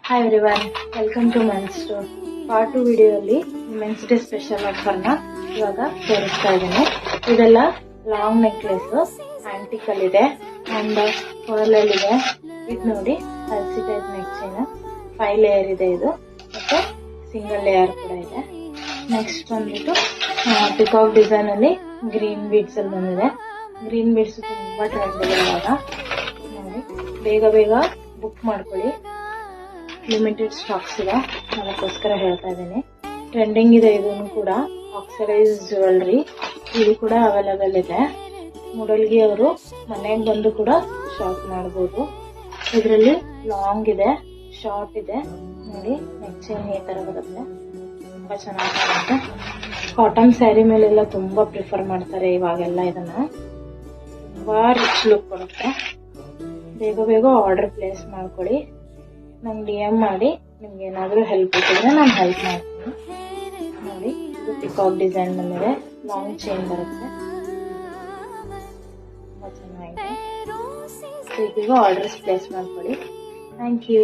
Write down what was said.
Hi everyone, welcome to men's store. Part 2 ವಿಡಿಯೋಲಿ men's day special ಆಫರ್ನ ಇವಾಗ ತೋರಿಸ್ತಾ ಇದ್ದೀನಿ. ಇದೆಲ್ಲ ಲಾಂಗ್ ನೆಕ್ಲೆಸ್ ಆಂಟಿಕ್ ಅಲ್ಲಿ ಇದೆ ಅಂಡ್ ಪರ್ಲ್ ಅಲ್ಲಿ ಇದೆ. ಇದು ನೋಡಿ ಹಲ್ಸಿ ಟೈಪ್ ನೆಕ್ ಚೈನ್ 5 ಲೇಯರ್ ಇದೆ ಇದು, ಮತ್ತೆ ಸಿಂಗಲ್ ಲೇಯರ್ ಕೂಡ ಇದೆ. ನೆಕ್ಸ್ಟ್ ಬಂದ್ಬಿಟ್ಟು ಪಿಕಾಕ್ ಡಿಸೈನ್ ಅಲ್ಲಿ ಗ್ರೀನ್ ಬೀಡ್ಸ್ ಅಲ್ಲಿ ಬಂದಿದೆ. ಗ್ರೀನ್ ಬೀಡ್ಸ್ ತುಂಬಾ ಟ್ರೆಂಡ್ ಇದೆ ಇವಾಗ. ನೋಡಿ, ಬೇಗ ಬೇಗ ಬುಕ್ ಮಾಡ್ಕೊಳ್ಳಿ, ಲಿಮಿಟೆಡ್ ಸ್ಟಾಕ್ಸ್ ಇದೆ, ಅದಕ್ಕೋಸ್ಕರ ಹೇಳ್ತಾ ಇದ್ದೀನಿ. ಟ್ರೆಂಡಿಂಗ್ ಇದೆ ಇದನ್ನು ಕೂಡ. ಆಕ್ಸಿಡೈಸ್ ಜ್ಯುವೆಲ್ರಿ ಇದು ಕೂಡ ಅವೈಲೇಬಲ್ ಇದೆ. ಮೂಡಲ್ಗಿ ಅವರು ಮನೆಗೆ ಬಂದು ಕೂಡ ಶಾಪ್ ಮಾಡಬಹುದು. ಇದರಲ್ಲಿ ಲಾಂಗ್ ಇದೆ, ಶಾರ್ಟ್ ಇದೆ. ನೋಡಿ, ನೆಕ್ ಚೈನ್ ಈ ತರ ಬರುತ್ತೆ, ತುಂಬಾ ಚೆನ್ನಾಗಿ ಕಾಣುತ್ತೆ. ಕಾಟನ್ ಸ್ಯಾರಿ ಮೇಲೆಲ್ಲ ತುಂಬಾ ಪ್ರಿಫರ್ ಮಾಡ್ತಾರೆ ಇವಾಗೆಲ್ಲ. ಇದನ್ನ ತುಂಬಾ ರಿಚ್ ಲುಕ್ ಕೊಡುತ್ತೆ. ಬೇಗ ಬೇಗ ಆರ್ಡರ್ ಪ್ಲೇಸ್ ಮಾಡ್ಕೊಳ್ಳಿ. ನಂಗೆ DM ಮಾಡಿ, ನಿಮ್ಗೆ ಏನಾದರೂ ಹೆಲ್ಪ್ ಬೇಕಿದ್ರೆ ನಾನು ಹೆಲ್ಪ್ ಮಾಡ್ತೀನಿ. ನೋಡಿ, ಇದು ಪಿಕಾಕ್ ಡಿಸೈನ್ ಬಂದಿದೆ, ಲಾಂಗ್ ಚೈನ್ ಬರುತ್ತೆ, ತುಂಬಾ ಚೆನ್ನಾಗಿದೆ. ಈಗ ಆರ್ಡರ್ಸ್ ಪ್ಲೇಸ್ ಮಾಡ್ಕೊಳ್ಳಿ. Thank you.